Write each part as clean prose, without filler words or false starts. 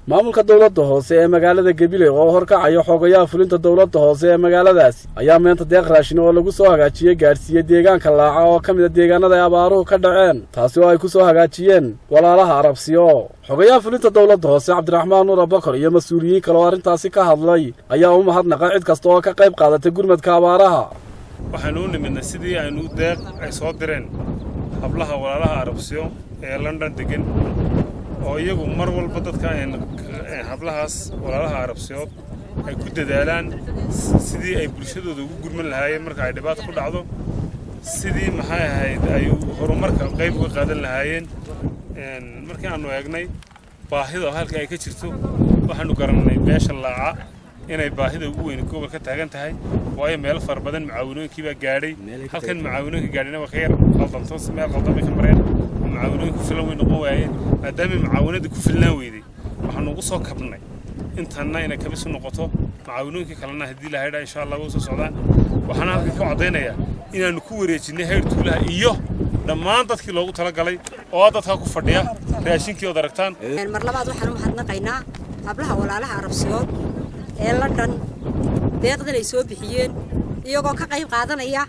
maamulka dawladda hoose ee magaalada Gabiley oo horkacayo xogayaha fulinta dawladda hoose ee magaaladaas ayaa maanta deeq raashin oo lagu soo hagaajiyay gaarsiiyay deegaanka Laaca oo kamid ah deegaanada ay abaaruhu ka dhaceen taasi oo ay ku soo hagaajiyeen walaalaha Arabsiyo xogayaha fulinta dawladda hoose Cabdiraxmaan Nuur Abakar iyo mas'uuliyiin kale oo arintaasi ka hadlay ayaa u mahadnaqay cid kasta oo ka qayb qaadatay gurmadka abaaraha waxaanu nimidna sidii aynu deeq ay soo direen hablaha walaalaha Arabsiyo ee London degan oo iyagu mar walba dadka hablahaas walaalaha Arabsiyo ay ku dadaalaan sidii ay bulshadooda ugu gurman lahaayeen marka ay dhibaato ku dhacdo sidii maxay ahayd ay horumarka qayb uga qaadan lahaayeen markii aanu eegnay baahida halka ay ka jirto waxaanu garanay meesha Laaca inay baahida ugu weyn gobolka taagan tahay waayo meel far badan macaawinooyinkii baa gaadhay halkan macaawinooyinka gaadhina waa khayr qaldanto meel qaldan ka mareen macaawinooyinku filan way noqon waayeen maadaama macaawinada ku filan weyday waxaanu ugu soo kabnay intaana inay kabis noqoto macaawinooyinka kalena hadii la hayra insha Allah way soo socdaan waxaan halka ku cadeynayaa inaanu ku wareejinay heer tuulaha iyo dhammaan dadkii loogu tala galay oo dadka ku fadhiya raashinkii oo daragtaan mar labaad waxaan u mahadnaqaynaa hablaha walaalaha Arabsiyo ee London deeqdan ay soo bixiyeen iyagoo ka qayb qaadanaya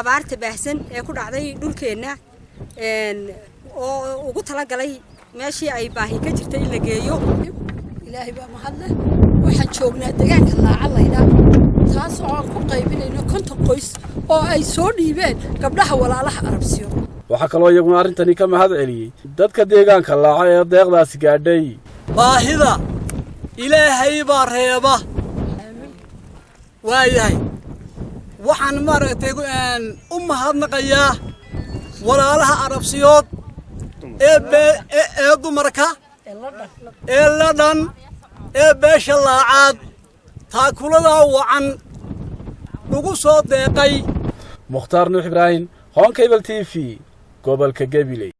abaarta baahsan ee ku dhacday dhulkeena oo ugu tala galay meeshii ay baahi ka jirtay in la geeyo ilaahay baa mahadle waxaan joognaa deegaanka Laaca layda taas oo ku qaybinayno konton qoys oo ay soo dhiibeen gabdhaha walaalaha Arabsiyo waxa kale oo iyaguna arintani ka mahad celiyay dadka deegaanka Laaca ee deeqdaasi gaadhay baahida ilaahay baa reeba waayahay waxaan maaragtay u mahadnaqayaa walaalaha Arabsiyood ee dumarka ee London ee beesha Laacaad taakulada wacan ugu soo deeqay Mukhtaar Nuux Ibraahim Hon Cable TV gobolka Gabiley.